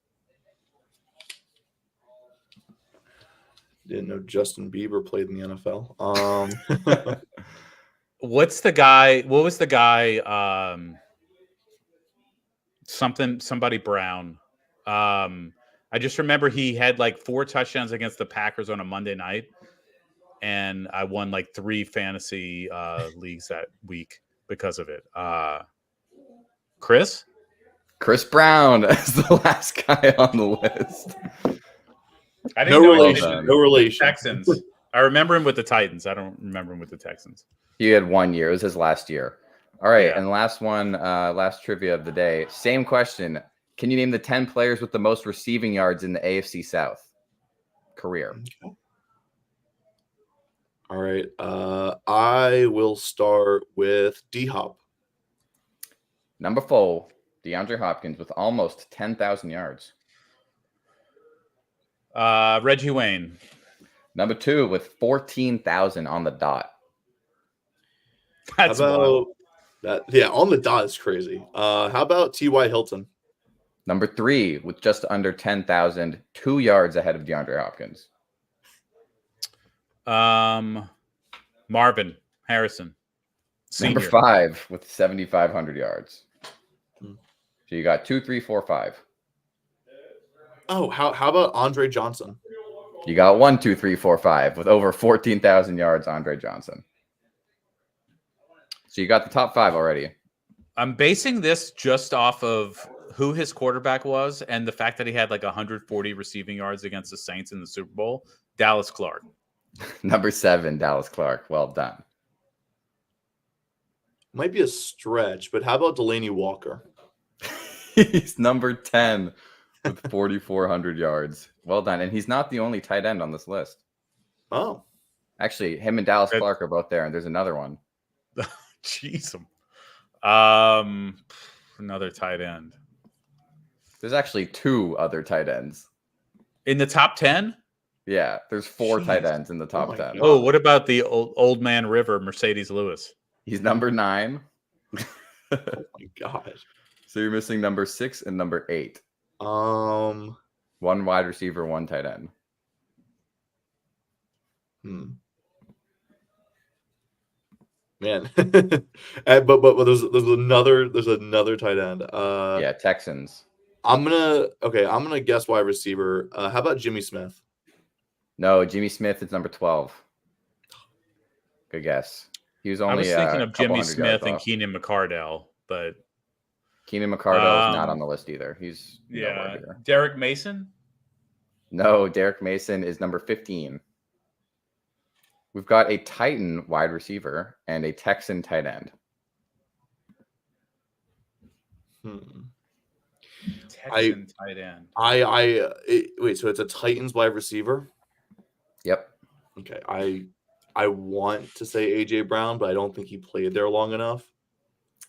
Didn't know Justin Bieber played in the NFL. What's the guy? What was the guy? Somebody Brown. I just remember he had like 4 touchdowns against the Packers on a Monday night, and I won like 3 fantasy leagues that week because of it. Chris? Chris Brown is the last guy on the list. I No didn't know relation. anything. No relation. Texans. I remember him with the Titans. I don't remember him with the Texans. He had 1 year. It was his last year. All right, Yeah. and last one, last trivia of the day. Same question. Can you name the 10 players with the most receiving yards in the AFC South career? Okay. All right. I will start with D-Hop. Number 4, DeAndre Hopkins with almost 10,000 yards. Reggie Wayne. Number 2 with 14,000 on the dot. That's How about wild. that? Yeah, on the dot is crazy. How about T.Y. Hilton? Number 3 with just under 10,000, 2 yards ahead of DeAndre Hopkins. Marvin Harrison. Senior. Number 5 with 7,500 yards. Hmm. So you got 2, 3, 4, 5. Oh, how about Andre Johnson? You got 1, 2, 3, 4, 5 with over 14,000 yards, Andre Johnson. So you got the top 5 already. I'm basing this just off of who his quarterback was and the fact that he had like 140 receiving yards against the Saints in the Super Bowl. Dallas Clark. Number 7, Dallas Clark. Well done. Might be a stretch, but how about Delaney Walker? He's number 10 with 4,400 yards. Well done. And he's not the only tight end on this list. Oh, Actually, him and Dallas Good. Clark are both there, and there's another one. Jeez. Another tight end. There's actually 2 other tight ends. In the top 10? Yeah, there's 4 tight Jeez. ends in the top my 10. God. Oh, what about the old man River, Mercedes Lewis? He's number 9. oh my God. So you're missing number 6 and number 8. 1 wide receiver, 1 tight end. Man. but there's another tight end. Yeah, Texans. I'm gonna guess wide receiver. How about Jimmy Smith? No, Jimmy Smith is number 12. Good guess. He was only I was thinking of a couple Jimmy hundred Smith yards and off. Keenan McCardell, but Keenan McCardell is not on the list either. He's nowhere yeah. here. Derek Mason? No, Derek Mason is number 15. We've got a Titan wide receiver and a Texan tight end. Texan tight end. Wait, so it's a Titans wide receiver? Yep. Okay, I want to say AJ Brown, but I don't think he played there long enough.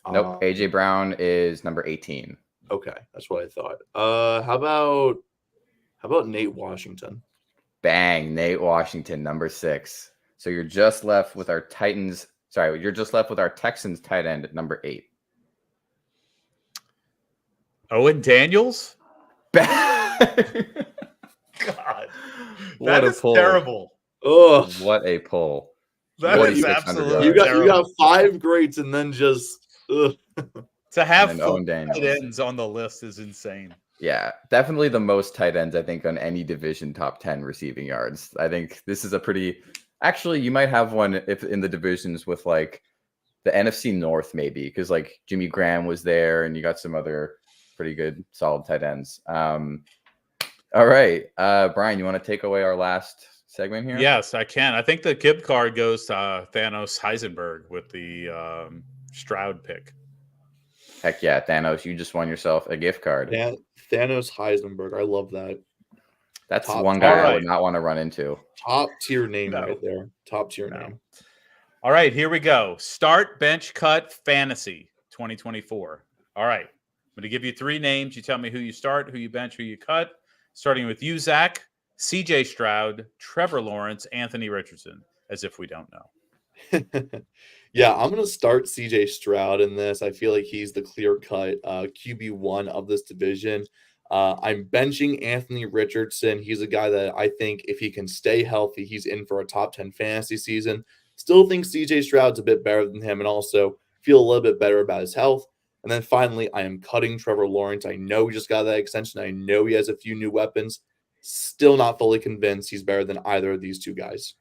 Nope. AJ Brown is number 18. Okay, that's what I thought. How about Nate Washington? Bang, Nate Washington, number 6. So you're just left with our Titans. Sorry, you're just left with our Texans tight end at number 8. Owen Daniels? God, God. what That a is pull. terrible. Ugh. What a pull. That is 4,600 absolutely You got terrible. 5 greats and then just ugh. To have And 4 Owen Daniels. tight ends on the list is insane. Yeah, definitely the most tight ends, I think, on any division top 10 receiving yards. I think this is a pretty. Actually, you might have one if in the divisions with like the NFC North, maybe, because like Jimmy Graham was there and you got some other pretty good, solid tight ends. All right. Brian, you want to take away our last segment here? Yes, I can. I think the Kib card goes to Thanos Heisenberg with the Stroud pick. Heck yeah, Thanos, you just won yourself a gift card. Thanos Heisenberg. I love that. That's Top- one guy I Alright. would not want to run into. Top tier name No. right there. Top tier No. name. All right, here we go. Start, bench, cut, fantasy 2024. All right. I'm going to give you 3 names. You tell me who you start, who you bench, who you cut. Starting with you, Zach, CJ Stroud, Trevor Lawrence, Anthony Richardson, as if we don't know. Yeah, I'm going to start CJ Stroud in this. I feel like he's the clear-cut QB1 of this division. I'm benching Anthony Richardson. He's a guy that I think if he can stay healthy, he's in for a top 10 fantasy season. Still think CJ Stroud's a bit better than him and also feel a little bit better about his health. And then finally, I am cutting Trevor Lawrence. I know he just got that extension. I know he has a few new weapons. Still not fully convinced he's better than either of these 2 guys.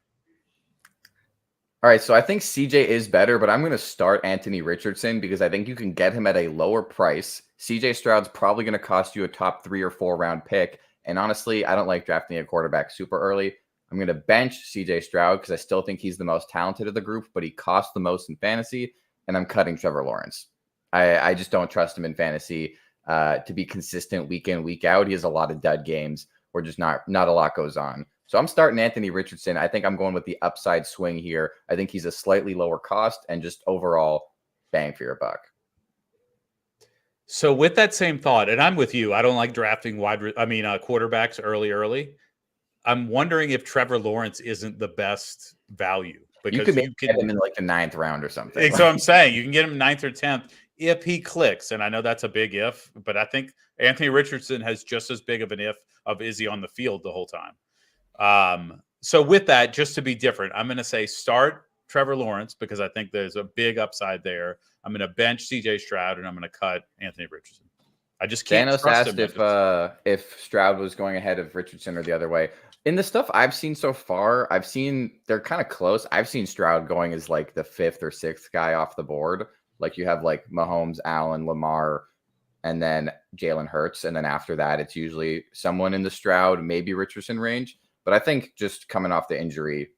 All right, so I think CJ is better, but I'm going to start Anthony Richardson because I think you can get him at a lower price. CJ Stroud's probably going to cost you a top 3 or 4 round pick. And honestly, I don't like drafting a quarterback super early. I'm going to bench CJ Stroud because I still think he's the most talented of the group, but he costs the most in fantasy. And I'm cutting Trevor Lawrence. I just don't trust him in fantasy to be consistent week in, week out. He has a lot of dud games where just not a lot goes on. So I'm starting Anthony Richardson. I think I'm going with the upside swing here. I think he's a slightly lower cost and just overall bang for your buck. So with that same thought, and I'm with you, I don't like drafting quarterbacks early. I'm wondering if Trevor Lawrence isn't the best value because you could get him in like the 9th round or something. So I'm saying you can get him 9th or 10th if he clicks. And I know that's a big if, but I think Anthony Richardson has just as big of an if of is he on the field the whole time. So with that, just to be different, I'm going to say start Trevor Lawrence because I think there's a big upside there. I'm going to bench CJ Stroud and I'm going to cut Anthony Richardson. I just can't Thanos trust asked if Stroud was going ahead of Richardson or the other way. In the stuff I've seen so far, they're kind of close. I've seen Stroud going as like the 5th or 6th guy off the board. Like you have like Mahomes, Allen, Lamar, and then Jalen Hurts. And then after that, it's usually someone in the Stroud, maybe Richardson range. But I think just coming off the injury,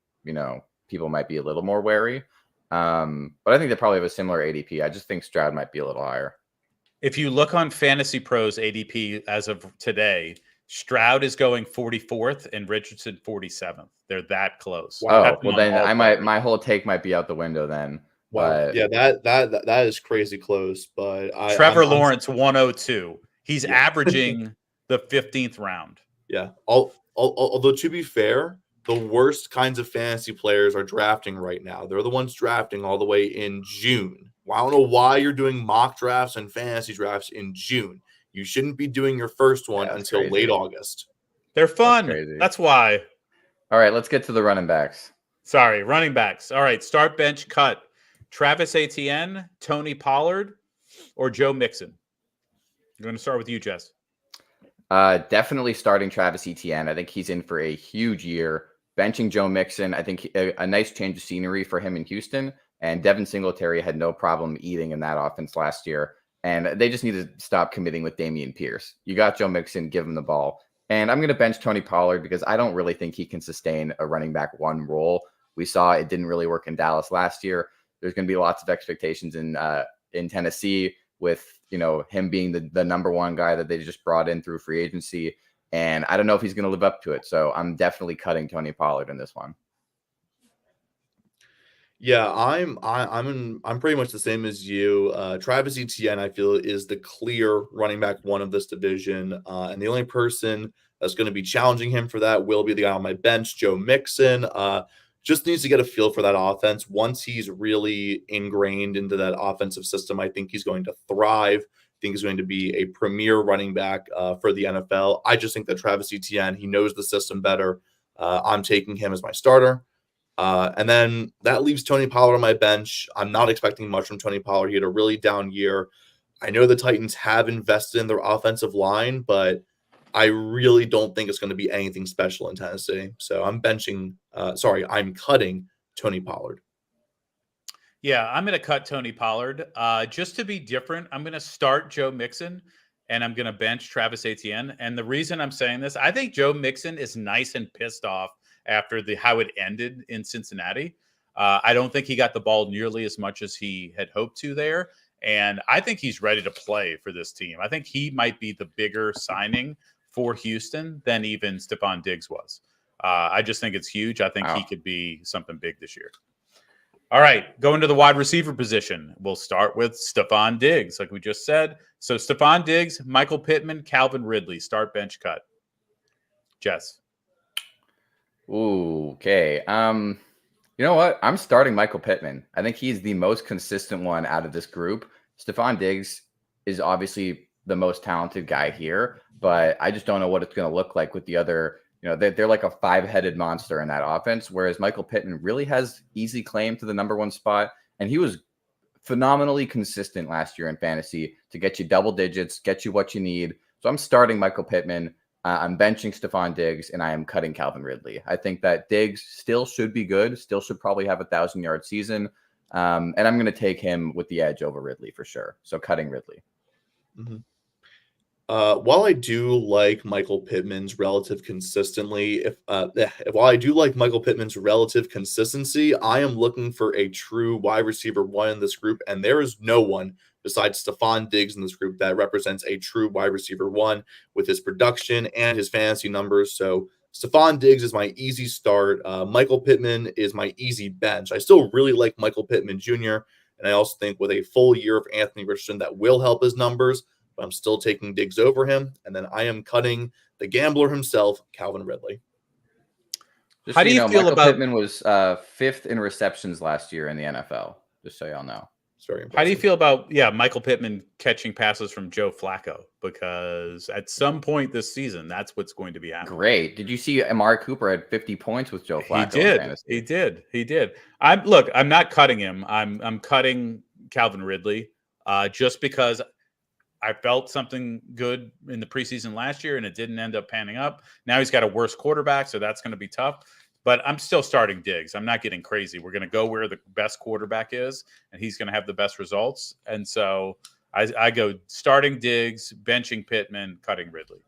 people might be a little more wary. But I think they probably have a similar ADP. I just think Stroud might be a little higher. If you look on Fantasy Pros ADP as of today, Stroud is going 44th and Richardson 47th. They're that close. Wow. Well, then my whole take might be out the window then. Wow. But yeah, that is crazy close. But Trevor Lawrence 102. He's averaging the 15th round. Yeah. Although to be fair, the worst kinds of fantasy players are drafting right now. They're the ones drafting all the way in June. Well, I don't know why you're doing mock drafts and fantasy drafts in June. You shouldn't be doing your first one until late August. They're fun. That's why. All right, let's get to the running backs. Sorry, running backs. All right, start, bench, cut. Travis Etienne, Tony Pollard, or Joe Mixon? I'm going to start with you, Jess. Definitely starting Travis Etienne. I think he's in for a huge year. Benching Joe Mixon, I think a nice change of scenery for him in Houston. And Devin Singletary had no problem eating in that offense last year. And they just need to stop committing with Dameon Pierce. You got Joe Mixon, give him the ball. And I'm going to bench Tony Pollard because I don't really think he can sustain a running back one role. We saw it didn't really work in Dallas last year. There's going to be lots of expectations in Tennessee with him being the number one guy that they just brought in through free agency. And I don't know if he's going to live up to it. So I'm definitely cutting Tony Pollard in this one. Yeah, I'm pretty much the same as you. Travis Etienne, I feel, is the clear running back one of this division. And the only person that's going to be challenging him for that will be the guy on my bench, Joe Mixon. Just needs to get a feel for that offense. Once he's really ingrained into that offensive system, I think he's going to thrive. I think he's going to be a premier running back for the NFL. I just think that Travis Etienne, he knows the system better. I'm taking him as my starter. And then that leaves Tony Pollard on my bench. I'm not expecting much from Tony Pollard. He had a really down year. I know the Titans have invested in their offensive line, but I really don't think it's going to be anything special in Tennessee. So I'm cutting Tony Pollard. Yeah, I'm going to cut Tony Pollard. Just to be different, I'm going to start Joe Mixon and I'm going to bench Travis Etienne. And the reason I'm saying this, I think Joe Mixon is nice and pissed off after how it ended in Cincinnati. I don't think he got the ball nearly as much as he had hoped to there. And I think he's ready to play for this team. I think he might be the bigger signing for Houston than even Stephon Diggs was. I just think it's huge. I think he could be something big this year. All right, going to the wide receiver position. We'll start with Stephon Diggs, like we just said. So Stephon Diggs, Michael Pittman, Calvin Ridley, start, bench, cut. Jess. Ooh, okay. You know what? I'm starting Michael Pittman. I think he's the most consistent one out of this group. Stephon Diggs is obviously the most talented guy here, but I just don't know what it's going to look like with the other. They're like a 5-headed monster in that offense, whereas Michael Pittman really has easy claim to the number one spot, and he was phenomenally consistent last year in fantasy to get you double digits, get you what you need. So I'm starting Michael Pittman. I'm benching Stephon Diggs, and I am cutting Calvin Ridley. I think that Diggs still should be good, still should probably have a 1,000-yard season. And I'm going to take him with the edge over Ridley for sure. So cutting Ridley. Mm-hmm. While I do like Michael Pittman's relative consistency, while I do like Michael Pittman's relative consistency, I am looking for a true wide receiver one in this group, and there is no one besides Stephon Diggs in this group that represents a true wide receiver one with his production and his fantasy numbers. So Stephon Diggs is my easy start. Michael Pittman is my easy bench. I still really like Michael Pittman Jr., and I also think with a full year of Anthony Richardson that will help his numbers. But I'm still taking Diggs over him. And then I am cutting the gambler himself, Calvin Ridley. Just How so do you feel Michael about Pittman was 5th in receptions last year in the NFL, just so y'all know. It's very impressive. How do you feel about Michael Pittman catching passes from Joe Flacco? Because at some point this season, that's what's going to be happening. Great. Did you see Amari Cooper had 50 points with Joe Flacco? He did. I'm not cutting him. I'm cutting Calvin Ridley just because I felt something good in the preseason last year, and it didn't end up panning up. Now he's got a worse quarterback, so that's going to be tough. But I'm still starting Diggs. I'm not getting crazy. We're going to go where the best quarterback is, and he's going to have the best results. And so I go starting Diggs, benching Pittman, cutting Ridley.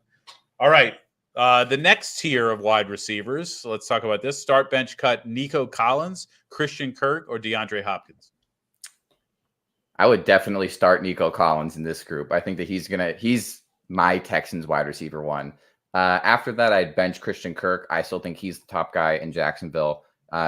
All right. The next tier of wide receivers, let's talk about this. Start, bench, cut Nico Collins, Christian Kirk, or DeAndre Hopkins. I would definitely start Nico Collins in this group. I think that he's my Texans wide receiver one. After that, I'd bench Christian Kirk. I still think he's the top guy in Jacksonville.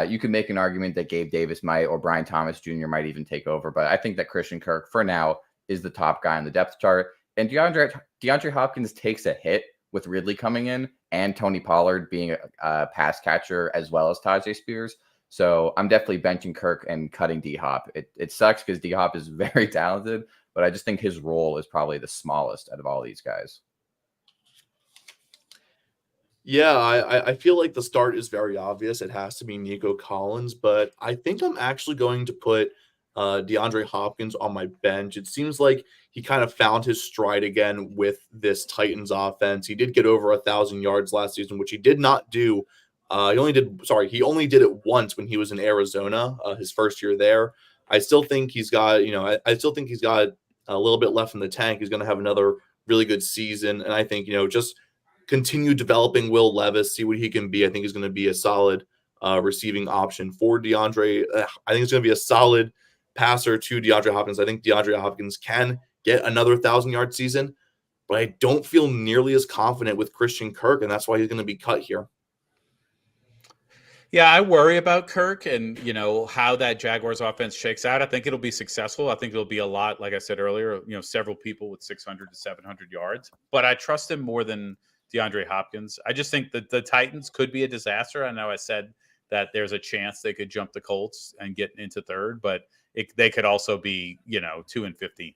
You could make an argument that Gabe Davis might, or Brian Thomas Jr. might even take over, but I think that Christian Kirk, for now, is the top guy on the depth chart. And DeAndre Hopkins takes a hit with Ridley coming in and Tony Pollard being a pass catcher as well as Tajay Spears. So I'm definitely benching Kirk and cutting D-Hop. It sucks because D-Hop is very talented, but I just think his role is probably the smallest out of all these guys. Yeah, I feel like the start is very obvious. It has to be Nico Collins, but I think I'm actually going to put DeAndre Hopkins on my bench. It seems like he kind of found his stride again with this Titans offense. He did get over 1,000 yards last season, which he did not do. He only did it once when he was in Arizona, his first year there. I still think he's got, I still think he's got a little bit left in the tank. He's going to have another really good season. And I think, just continue developing Will Levis, see what he can be. I think he's going to be a solid receiving option for DeAndre. I think it's going to be a solid passer to DeAndre Hopkins. I think DeAndre Hopkins can get another 1,000-yard season, but I don't feel nearly as confident with Christian Kirk, and that's why he's going to be cut here. Yeah, I worry about Kirk and, how that Jaguars offense shakes out. I think it'll be successful. I think it'll be a lot, like I said earlier, several people with 600 to 700 yards. But I trust him more than DeAndre Hopkins. I just think that the Titans could be a disaster. I know I said that there's a chance they could jump the Colts and get into third, but they could also be, 2-15.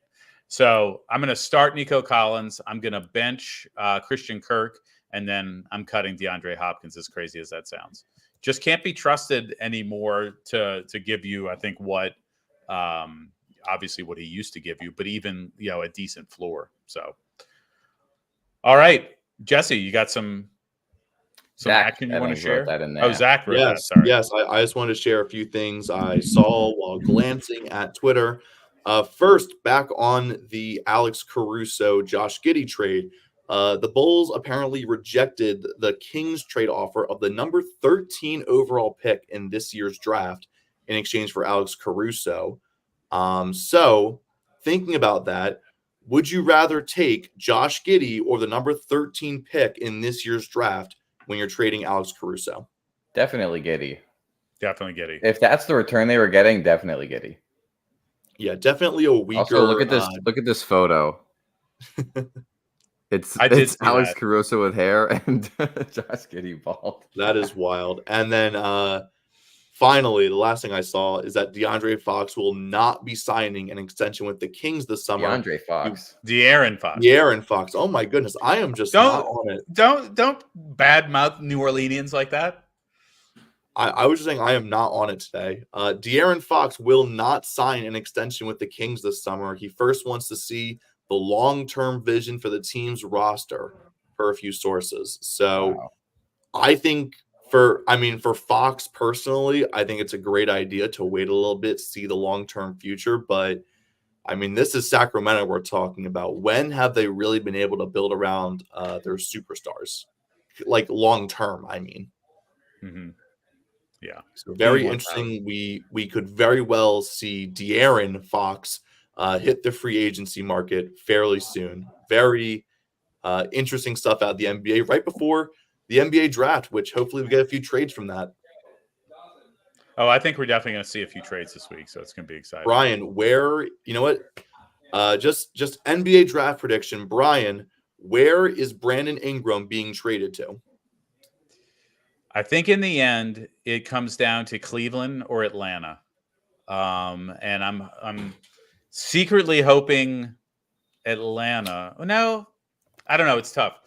So I'm going to start Nico Collins. I'm going to bench Christian Kirk, and then I'm cutting DeAndre Hopkins, as crazy as that sounds. Just can't be trusted anymore to give you, I think, what obviously what he used to give you, but even, a decent floor. So, all right, Jesse, you got some action you want to share? That in there. Oh, Zach wrote that. Yes, Sorry. yes. I just wanted to share a few things I saw while glancing at Twitter. First, back on the Alex Caruso, Josh Giddey trade. The Bulls apparently rejected the Kings trade offer of the number 13 overall pick in this year's draft in exchange for Alex Caruso. So thinking about that, would you rather take Josh Giddey or the number 13 pick in this year's draft when you're trading Alex Caruso? Definitely Giddey. Definitely Giddey. If that's the return they were getting, definitely Giddey. Yeah, definitely a weaker. Also, look at this photo. It's Alex Caruso with hair and Josh Giddey bald. That is wild. And then finally, the last thing I saw is that DeAndre Fox will not be signing an extension with the Kings this summer. De'Aaron Fox. Oh my goodness, I am just not on it. Don't badmouth New Orleanians like that. I was just saying I am not on it today. De'Aaron Fox will not sign an extension with the Kings this summer. He first wants to see the long-term vision for the team's roster. per a few sources. So Wow. I think for Fox personally, I think it's a great idea to wait a little bit, see the long-term future. But I mean, this is Sacramento we're talking about. When have they really been able to build around their superstars? Like long-term, I mean. Mm-hmm. Yeah. So very More interesting. We could very well see De'Aaron Fox hit the free agency market fairly soon. Very interesting stuff out of the NBA right before the NBA draft, which hopefully we get a few trades from that. Oh, I think we're definitely going to see a few trades this week, so it's going to be exciting. Brian, where you know what? Just NBA draft prediction. Brian, where is Brandon Ingram being traded to? I think in the end it comes down to Cleveland or Atlanta, and I'm secretly hoping Atlanta. No, I don't know. It's tough.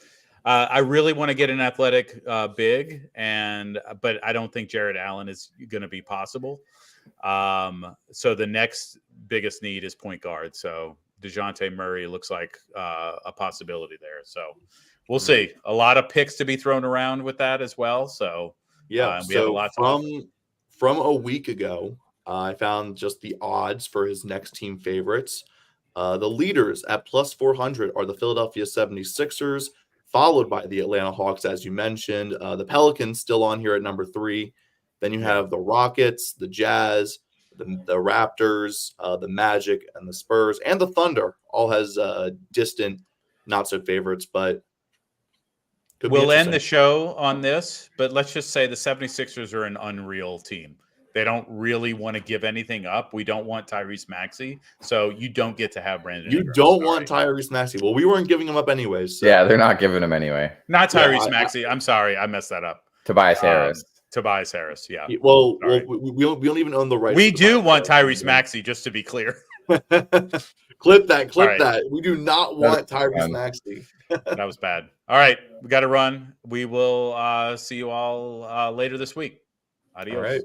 I really want to get an athletic big, but I don't think Jared Allen is going to be possible. So the next biggest need is point guard. So DeJounte Murray looks like a possibility there. So we'll see. A lot of picks to be thrown around with that as well. So Yeah, we have a lot to offer. From a week ago, I found just the odds for his next team favorites. The leaders at plus 400 are the Philadelphia 76ers, followed by the Atlanta Hawks, as you mentioned. The Pelicans still on here at number 3. Then you have the Rockets, the Jazz, the Raptors, the Magic, and the Spurs, and the Thunder. All has distant, not-so-favorites, but we'll end the show on this, but let's just say the 76ers are an unreal team. They don't really want to give anything up. We don't want Tyrese Maxey, so you don't get to have Brandon Ingram. You don't want Tyrese Maxey. Well, we weren't giving him up anyways. So. Yeah, they're not giving him anyway. Not Tyrese Maxey. I'm sorry. I messed that up. Tobias Harris. Tobias Harris, yeah. Well, we don't even own the rights. We do want Tyrese Maxey, just to be clear. Clip that. We do not want Tyrese Maxey. That was bad. All right, we got to run. We will see you all later this week. Adios. All right.